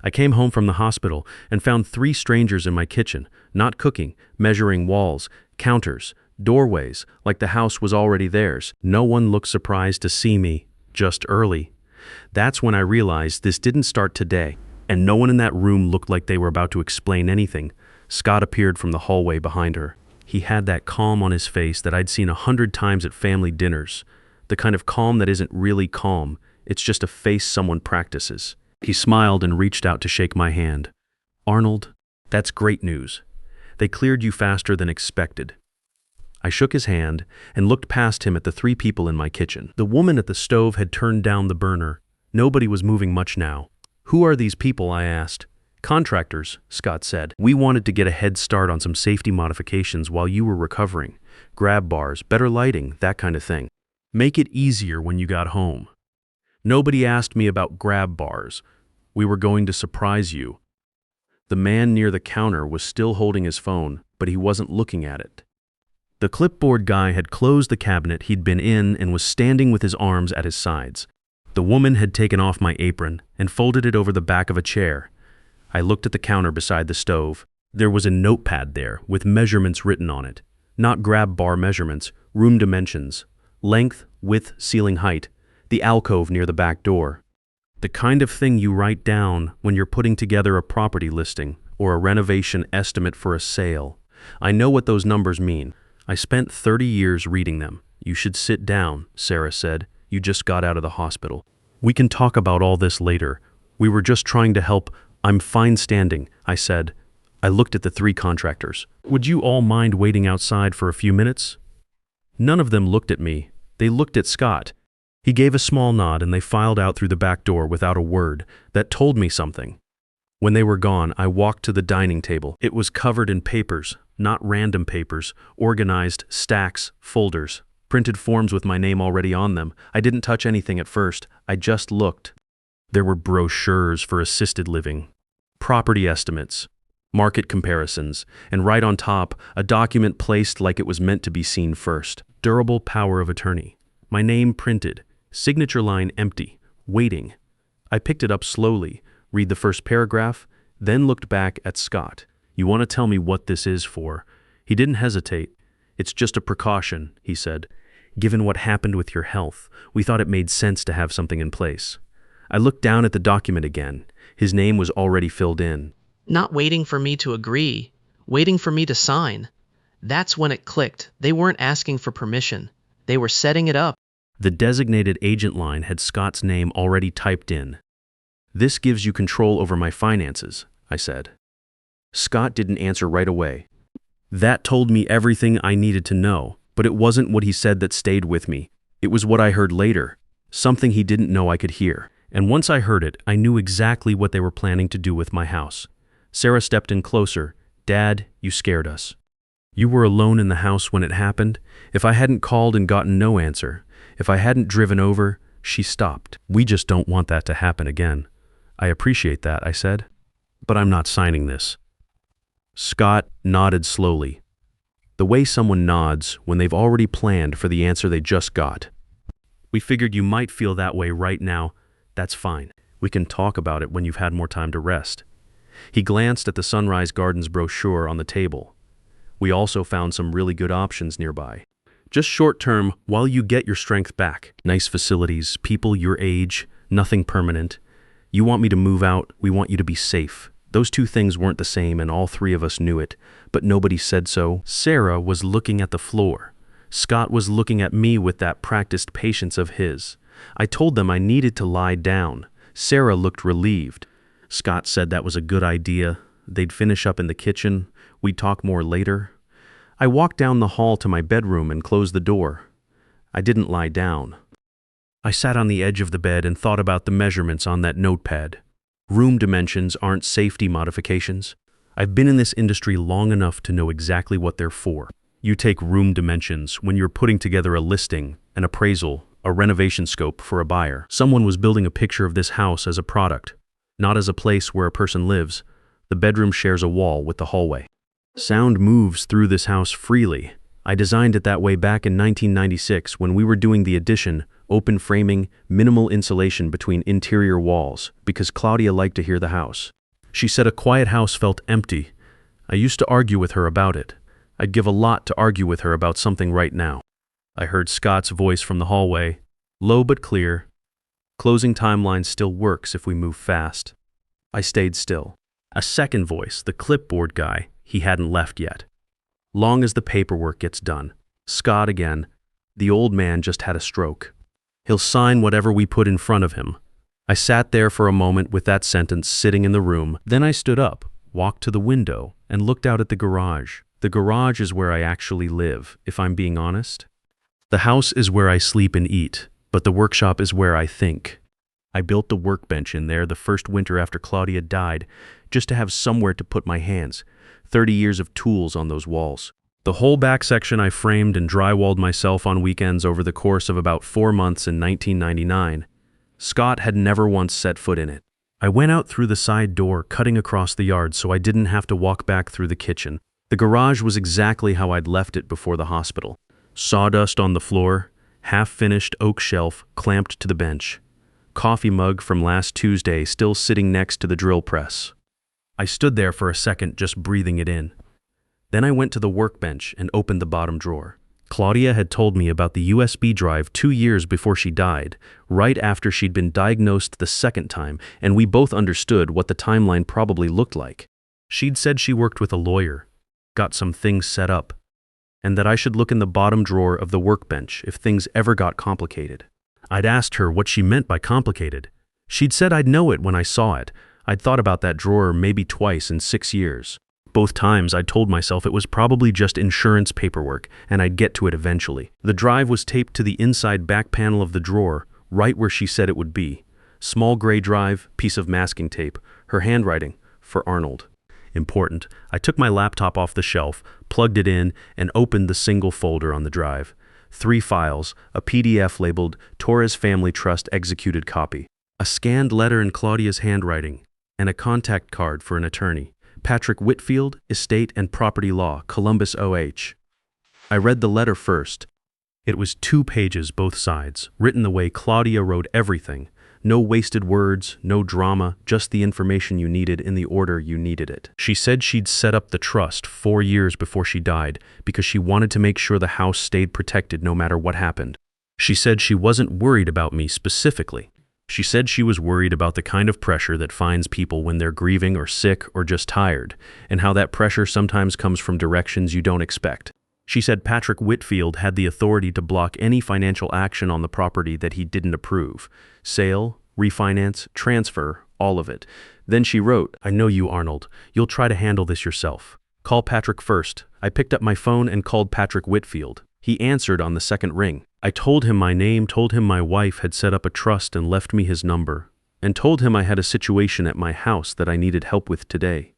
I came home from the hospital and found 3 strangers in my kitchen, not cooking, measuring walls, counters, doorways, like the house was already theirs. No one looked surprised to see me, just early. That's when I realized this didn't start today, and no one in that room looked like they were about to explain anything. Scott appeared from the hallway behind her. He had that calm on his face that I'd seen 100 times at family dinners. The kind of calm that isn't really calm, it's just a face someone practices. He smiled and reached out to shake my hand. "Arnold, that's great news. They cleared you faster than expected." I shook his hand and looked past him at the 3 people in my kitchen. The woman at the stove had turned down the burner. Nobody was moving much now. "Who are these people?" I asked. "Contractors," Scott said. "We wanted to get a head start on some safety modifications while you were recovering. Grab bars, better lighting, that kind of thing. Make it easier when you got home." "Nobody asked me about grab bars. We were going to surprise you." The man near the counter was still holding his phone, but he wasn't looking at it. The clipboard guy had closed the cabinet he'd been in and was standing with his arms at his sides. The woman had taken off my apron and folded it over the back of a chair. I looked at the counter beside the stove. There was a notepad there with measurements written on it. Not grab bar measurements, room dimensions, length, width, ceiling height, the alcove near the back door. The kind of thing you write down when you're putting together a property listing or a renovation estimate for a sale. I know what those numbers mean. I spent 30 years reading them. "You should sit down," Sarah said. "You just got out of the hospital." "We can talk about all this later. We were just trying to help." "I'm fine standing," I said. I looked at the 3 contractors. "Would you all mind waiting outside for a few minutes?" None of them looked at me. They looked at Scott. He gave a small nod and they filed out through the back door without a word. That told me something. When they were gone, I walked to the dining table. It was covered in papers, not random papers, organized, stacks, folders, printed forms with my name already on them. I didn't touch anything at first. I just looked. There were brochures for assisted living, property estimates, market comparisons, and right on top, a document placed like it was meant to be seen first. Durable power of attorney. My name printed. Signature line empty. Waiting. I picked it up slowly, read the first paragraph, then looked back at Scott. "You want to tell me what this is for?" He didn't hesitate. "It's just a precaution," he said. "Given what happened with your health, we thought it made sense to have something in place." I looked down at the document again. His name was already filled in. Not waiting for me to agree, waiting for me to sign. That's when it clicked. They weren't asking for permission. They were setting it up. The designated agent line had Scott's name already typed in. "This gives you control over my finances," I said. Scott didn't answer right away. That told me everything I needed to know, but it wasn't what he said that stayed with me. It was what I heard later, something he didn't know I could hear. And once I heard it, I knew exactly what they were planning to do with my house. Sarah stepped in closer. "Dad, you scared us. You were alone in the house when it happened. If I hadn't called and gotten no answer, if I hadn't driven over," she stopped. "We just don't want that to happen again." "I appreciate that," I said, "but I'm not signing this." Scott nodded slowly, the way someone nods when they've already planned for the answer they just got. "We figured you might feel that way right now. That's fine. We can talk about it when you've had more time to rest." He glanced at the Sunrise Gardens brochure on the table. We also found some really good options nearby. Just short-term, while you get your strength back. Nice facilities, people your age, nothing permanent. You want me to move out, we want you to be safe. Those 2 things weren't the same and all 3 of us knew it, but nobody said so. Sarah was looking at the floor. Scott was looking at me with that practiced patience of his. I told them I needed to lie down. Sarah looked relieved. Scott said that was a good idea. They'd finish up in the kitchen. We'd talk more later. I walked down the hall to my bedroom and closed the door. I didn't lie down. I sat on the edge of the bed and thought about the measurements on that notepad. Room dimensions aren't safety modifications. I've been in this industry long enough to know exactly what they're for. You take room dimensions when you're putting together a listing, an appraisal, a renovation scope for a buyer. Someone was building a picture of this house as a product, not as a place where a person lives. The bedroom shares a wall with the hallway. Sound moves through this house freely. I designed it that way back in 1996 when we were doing the addition, open framing, minimal insulation between interior walls, because Claudia liked to hear the house. She said a quiet house felt empty. I used to argue with her about it. I'd give a lot to argue with her about something right now. I heard Scott's voice from the hallway, low but clear. Closing timeline still works if we move fast. I stayed still. A second voice, the clipboard guy, he hadn't left yet. Long as the paperwork gets done. Scott again. The old man just had a stroke. He'll sign whatever we put in front of him. I sat there for a moment with that sentence sitting in the room. Then I stood up, walked to the window, and looked out at the garage. The garage is where I actually live, if I'm being honest. The house is where I sleep and eat, but the workshop is where I think. I built the workbench in there the first winter after Claudia died, just to have somewhere to put my hands. 30 years of tools on those walls. The whole back section I framed and drywalled myself on weekends over the course of about 4 months in 1999. Scott had never once set foot in it. I went out through the side door, cutting across the yard so I didn't have to walk back through the kitchen. The garage was exactly how I'd left it before the hospital. Sawdust on the floor, half-finished oak shelf clamped to the bench. Coffee mug from last Tuesday still sitting next to the drill press. I stood there for a second just breathing it in. Then I went to the workbench and opened the bottom drawer. Claudia had told me about the USB drive 2 years before she died, right after she'd been diagnosed the second time, and we both understood what the timeline probably looked like. She'd said she worked with a lawyer, got some things set up, and that I should look in the bottom drawer of the workbench if things ever got complicated. I'd asked her what she meant by complicated. She'd said I'd know it when I saw it. I'd thought about that drawer maybe twice in 6 years. Both times I'd told myself it was probably just insurance paperwork and I'd get to it eventually. The drive was taped to the inside back panel of the drawer, right where she said it would be. Small gray drive, piece of masking tape, her handwriting, for Arnold. Important. I took my laptop off the shelf, plugged it in, and opened the single folder on the drive. 3 files, a PDF labeled Torres Family Trust executed copy, a scanned letter in Claudia's handwriting, and a contact card for an attorney. Patrick Whitfield, Estate and Property Law, Columbus, OH. I read the letter first. It was 2 pages both sides, written the way Claudia wrote everything. No wasted words, no drama, just the information you needed in the order you needed it. She said she'd set up the trust 4 years before she died because she wanted to make sure the house stayed protected no matter what happened. She said she wasn't worried about me specifically. She said she was worried about the kind of pressure that finds people when they're grieving or sick or just tired, and how that pressure sometimes comes from directions you don't expect. She said Patrick Whitfield had the authority to block any financial action on the property that he didn't approve. Sale, refinance, transfer, all of it. Then she wrote, "I know you, Arnold. You'll try to handle this yourself. Call Patrick first." I picked up my phone and called Patrick Whitfield. He answered on the second ring. I told him my name, told him my wife had set up a trust and left me his number, and told him I had a situation at my house that I needed help with today.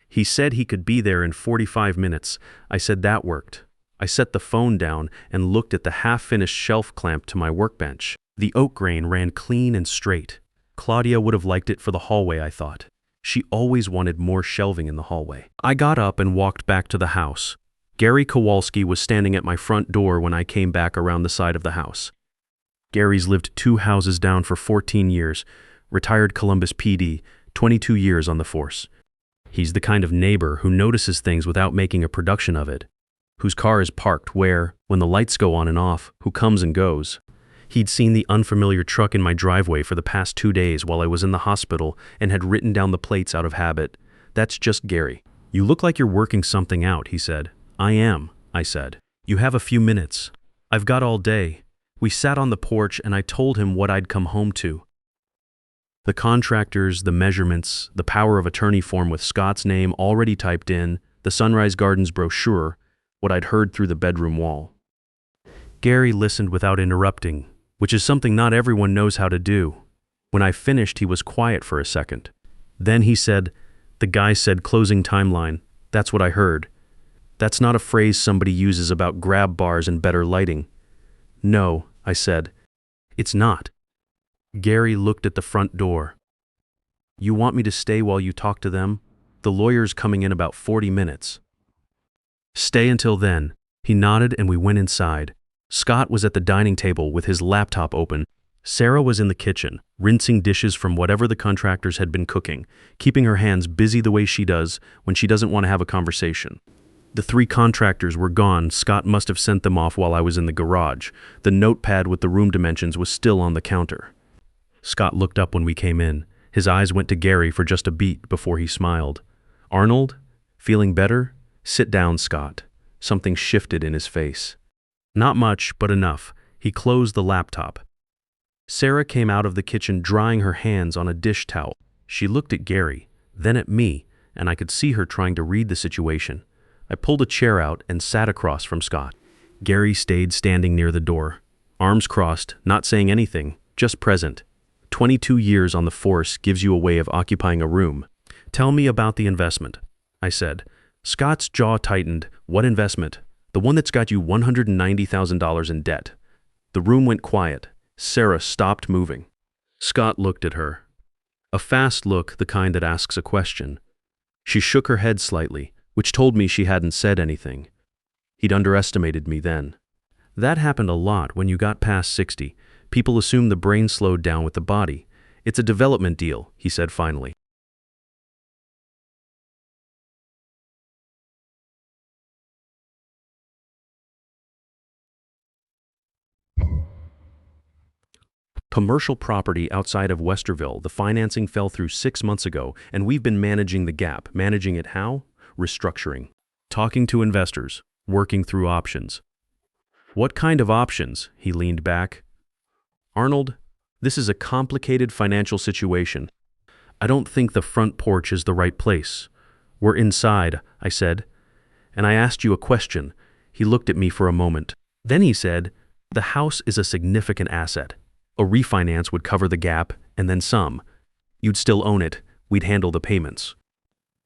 He said he could be there in 45 minutes. I said that worked. I set the phone down and looked at the half-finished shelf clamp to my workbench. The oak grain ran clean and straight. Claudia would have liked it for the hallway, I thought. She always wanted more shelving in the hallway. I got up and walked back to the house. Gary Kowalski was standing at my front door when I came back around the side of the house. Gary's lived 2 houses down for 14 years, retired Columbus PD, 22 years on the force. He's the kind of neighbor who notices things without making a production of it, whose car is parked where, when the lights go on and off, who comes and goes. He'd seen the unfamiliar truck in my driveway for the past 2 days while I was in the hospital and had written down the plates out of habit. That's just Gary. "You look like you're working something out," he said. "I am," I said. "You have a few minutes." "I've got all day." We sat on the porch and I told him what I'd come home to. The contractors, the measurements, the power of attorney form with Scott's name already typed in, the Sunrise Gardens brochure, what I'd heard through the bedroom wall. Gary listened without interrupting, which is something not everyone knows how to do. When I finished, he was quiet for a second. Then he said, "The guy said closing timeline. That's what I heard. That's not a phrase somebody uses about grab bars and better lighting." "No," I said. "It's not." Gary looked at the front door. "You want me to stay while you talk to them? The lawyer's coming in about 40 minutes. "Stay until then. He nodded and we went inside. Scott was at the dining table with his laptop open. Sarah was in the kitchen, rinsing dishes from whatever the contractors had been cooking, keeping her hands busy the way she does when she doesn't want to have a conversation. The 3 contractors were gone. Scott must have sent them off while I was in the garage. The notepad with the room dimensions was still on the counter. Scott looked up when we came in. His eyes went to Gary for just a beat before he smiled. "Arnold? Feeling better? Sit down, Scott." Something shifted in his face. Not much, but enough. He closed the laptop. Sarah came out of the kitchen drying her hands on a dish towel. She looked at Gary, then at me, and I could see her trying to read the situation. I pulled a chair out and sat across from Scott. Gary stayed standing near the door, arms crossed, not saying anything, just present. 22 years on the force gives you a way of occupying a room. "Tell me about the investment," I said. Scott's jaw tightened. "What investment?" "The one that's got you $190,000 in debt." The room went quiet. Sarah stopped moving. Scott looked at her. A fast look, the kind that asks a question. She shook her head slightly, which told me she hadn't said anything. He'd underestimated me then. That happened a lot when you got past 60. People assume the brain slowed down with the body. "It's a development deal," he said finally. Commercial property outside of Westerville. The financing fell through 6 months ago, and we've been managing the gap. Managing it how? Restructuring. Talking to investors. Working through options. "What kind of options?" He leaned back. "Arnold, this is a complicated financial situation. I don't think the front porch is the right place." "We're inside," I said. "And I asked you a question." He looked at me for a moment. Then he said, "The house is a significant asset. A refinance would cover the gap, and then some. You'd still own it. We'd handle the payments.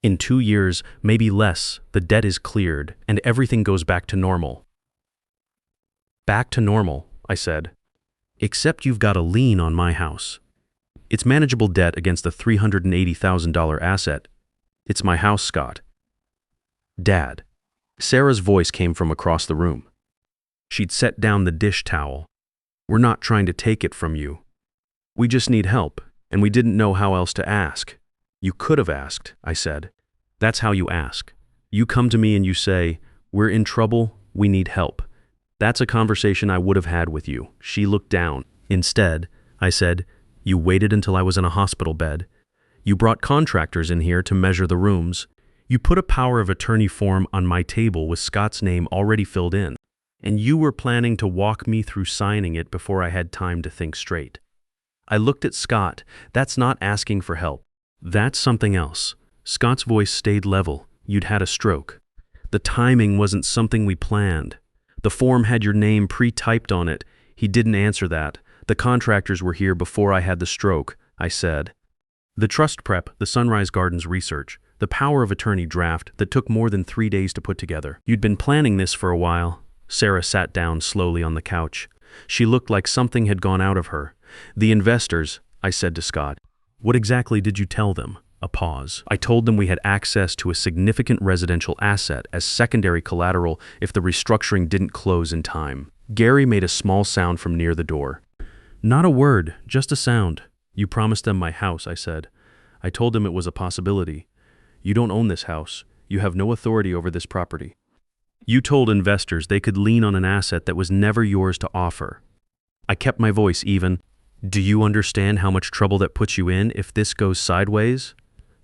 In 2 years, maybe less, the debt is cleared, and everything goes back to normal." "Back to normal," I said. "Except you've got a lien on my house. It's manageable debt against the $380,000 asset. It's my house, Scott." "Dad." Sarah's voice came from across the room. She'd set down the dish towel. "We're not trying to take it from you. We just need help, and we didn't know how else to ask." "You could have asked," I said. "That's how you ask. You come to me and you say, 'We're in trouble, we need help.' That's a conversation I would have had with you." She looked down. "Instead," I said, "you waited until I was in a hospital bed. You brought contractors in here to measure the rooms. You put a power of attorney form on my table with Scott's name already filled in. And you were planning to walk me through signing it before I had time to think straight." I looked at Scott. "That's not asking for help. That's something else." Scott's voice stayed level. "You'd had a stroke. The timing wasn't something we planned. The form had your name pre-typed on it." He didn't answer that. "The contractors were here before I had the stroke," I said. "The trust prep, the Sunrise Gardens research, the power of attorney draft that took more than 3 days to put together. You'd been planning this for a while." Sarah sat down slowly on the couch. She looked like something had gone out of her. "The investors," I said to Scott. "What exactly did you tell them?" A pause. "I told them we had access to a significant residential asset as secondary collateral if the restructuring didn't close in time." Gary made a small sound from near the door. "Not a word, just a sound." "You promised them my house," I said. "I told them it was a possibility. You don't own this house. You have no authority over this property. You told investors they could lean on an asset that was never yours to offer." I kept my voice even. "Do you understand how much trouble that puts you in if this goes sideways?"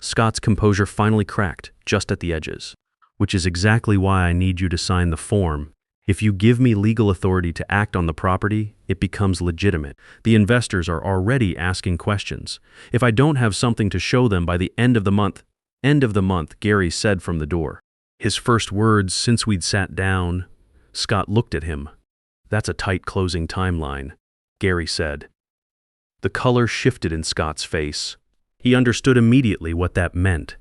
Scott's composure finally cracked, just at the edges. "Which is exactly why I need you to sign the form. If you give me legal authority to act on the property, it becomes legitimate. The investors are already asking questions. If I don't have something to show them by the end of the month," "End of the month," Gary said from the door. His first words since we'd sat down. Scott looked at him. "That's a tight closing timeline," Gary said. The color shifted in Scott's face. He understood immediately what that meant.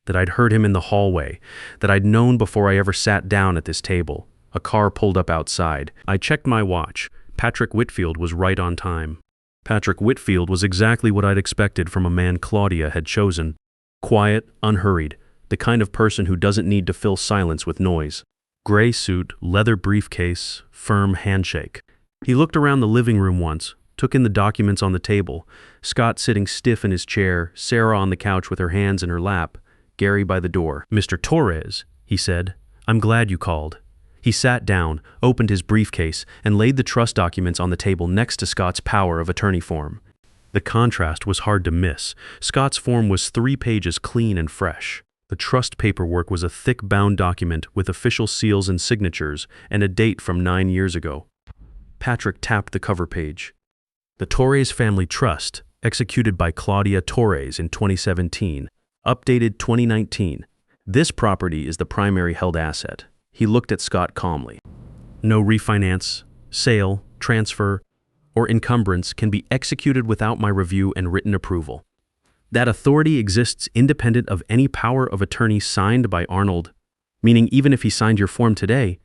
That I'd heard him in the hallway. That I'd known before I ever sat down at this table. A car pulled up outside. I checked my watch. Patrick Whitfield was right on time. Patrick Whitfield was exactly what I'd expected from a man Claudia had chosen. Quiet, unhurried. The kind of person who doesn't need to fill silence with noise. Gray suit, leather briefcase, firm handshake. He looked around the living room once, took in the documents on the table, Scott sitting stiff in his chair, Sarah on the couch with her hands in her lap, Gary by the door. "Mr. Torres," he said, "I'm glad you called." He sat down, opened his briefcase, and laid the trust documents on the table next to Scott's power of attorney form. The contrast was hard to miss. Scott's form was 3 pages clean and fresh. The trust paperwork was a thick bound document with official seals and signatures and a date from 9 years ago. Patrick tapped the cover page. The Torres Family Trust, executed by Claudia Torres in 2017, updated 2019. This property is the primary held asset. He looked at Scott calmly. No refinance, sale, transfer, or encumbrance can be executed without my review and written approval. That authority exists independent of any power of attorney signed by Arnold, meaning even if he signed your form today,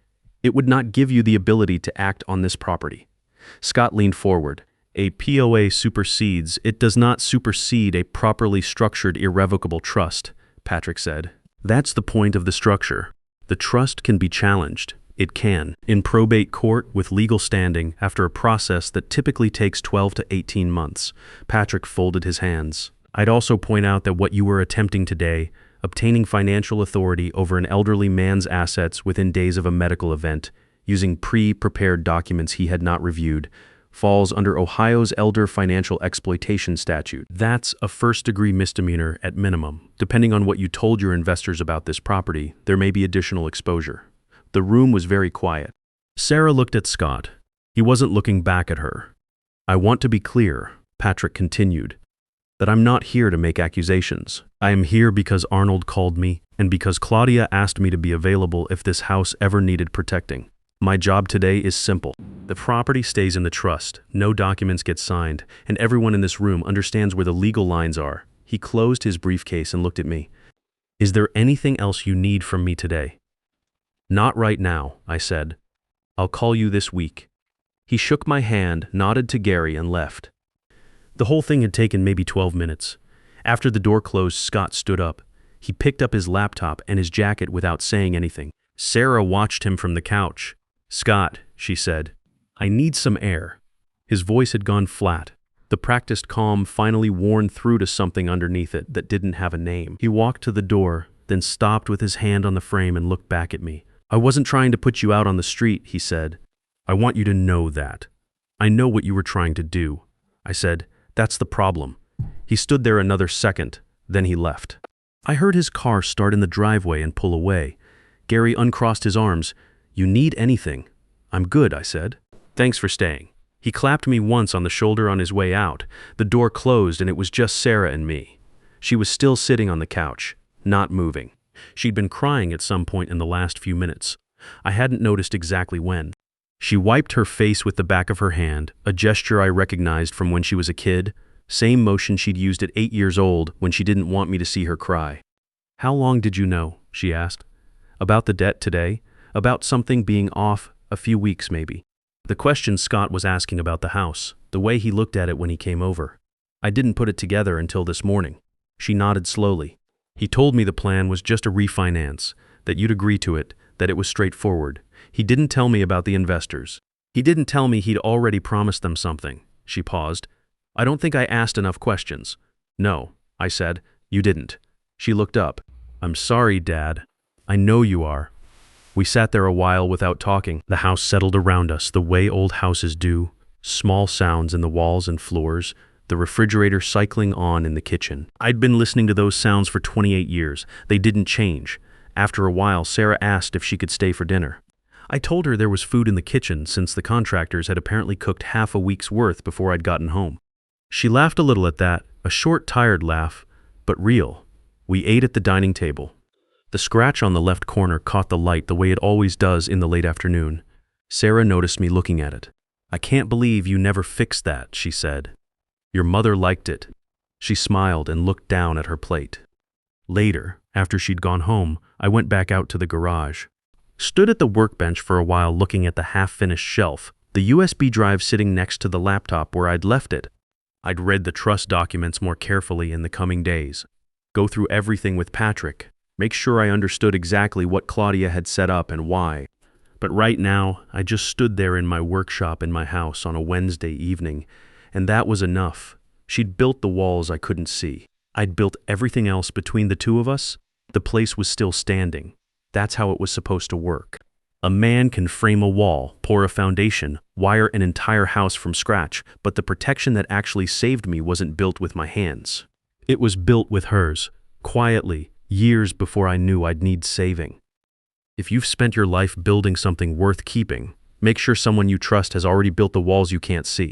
it would not give you the ability to act on this property. Scott leaned forward. A POA supersedes. It does not supersede a properly structured irrevocable trust, Patrick said. That's the point of the structure. The trust can be challenged. It can, in probate court with legal standing after a process that typically takes 12 to 18 months. Patrick folded his hands. I'd also point out that what you were attempting today, obtaining financial authority over an elderly man's assets within days of a medical event, using pre-prepared documents he had not reviewed, falls under Ohio's Elder Financial Exploitation Statute. That's a first-degree misdemeanor at minimum. Depending on what you told your investors about this property, there may be additional exposure. The room was very quiet. Sarah looked at Scott. He wasn't looking back at her. I want to be clear, Patrick continued, that I'm not here to make accusations. I am here because Arnold called me and because Claudia asked me to be available if this house ever needed protecting. My job today is simple. The property stays in the trust, no documents get signed, and everyone in this room understands where the legal lines are. He closed his briefcase and looked at me. Is there anything else you need from me today? Not right now, I said. I'll call you this week. He shook my hand, nodded to Gary, and left. The whole thing had taken maybe 12 minutes. After the door closed, Scott stood up. He picked up his laptop and his jacket without saying anything. Sarah watched him from the couch. "Scott," she said, "I need some air." His voice had gone flat. The practiced calm finally worn through to something underneath it that didn't have a name. He walked to the door, then stopped with his hand on the frame and looked back at me. "I wasn't trying to put you out on the street," he said. "I want you to know that. I know what you were trying to do." I said, "That's the problem." He stood there another second, then he left. I heard his car start in the driveway and pull away. Gary uncrossed his arms. "You need anything?" "I'm good," I said. "Thanks for staying." He clapped me once on the shoulder on his way out. The door closed and it was just Sarah and me. She was still sitting on the couch, not moving. She'd been crying at some point in the last few minutes. I hadn't noticed exactly when. She wiped her face with the back of her hand, a gesture I recognized from when she was a kid, same motion she'd used at 8 years old when she didn't want me to see her cry. "How long did you know?" she asked. "About the debt today? About something being off a few weeks maybe." The question Scott was asking about the house, the way he looked at it when he came over. I didn't put it together until this morning. She nodded slowly. "He told me the plan was just a refinance, that you'd agree to it, that it was straightforward. He didn't tell me about the investors. He didn't tell me he'd already promised them something." She paused. "I don't think I asked enough questions." "No," I said, "you didn't." She looked up. "I'm sorry, Dad. I know you are." We sat there a while without talking. The house settled around us the way old houses do, small sounds in the walls and floors, the refrigerator cycling on in the kitchen. I'd been listening to those sounds for 28 years. They didn't change. After a while, Sarah asked if she could stay for dinner. I told her there was food in the kitchen since the contractors had apparently cooked half a week's worth before I'd gotten home. She laughed a little at that, a short, tired laugh, but real. We ate at the dining table. The scratch on the left corner caught the light the way it always does in the late afternoon. Sarah noticed me looking at it. "I can't believe you never fixed that," she said. "Your mother liked it." She smiled and looked down at her plate. Later, after she'd gone home, I went back out to the garage. Stood at the workbench for a while looking at the half-finished shelf, the USB drive sitting next to the laptop where I'd left it. I'd read the trust documents more carefully in the coming days. Go through everything with Patrick. make sure I understood exactly what Claudia had set up and why. But right now, I just stood there in my workshop in my house on a Wednesday evening, and that was enough. She'd built the walls I couldn't see. I'd built everything else between the two of us. The place was still standing. That's how it was supposed to work. A man can frame a wall, pour a foundation, wire an entire house from scratch, but the protection that actually saved me wasn't built with my hands. It was built with hers, quietly, years before I knew I'd need saving. If you've spent your life building something worth keeping, make sure someone you trust has already built the walls you can't see.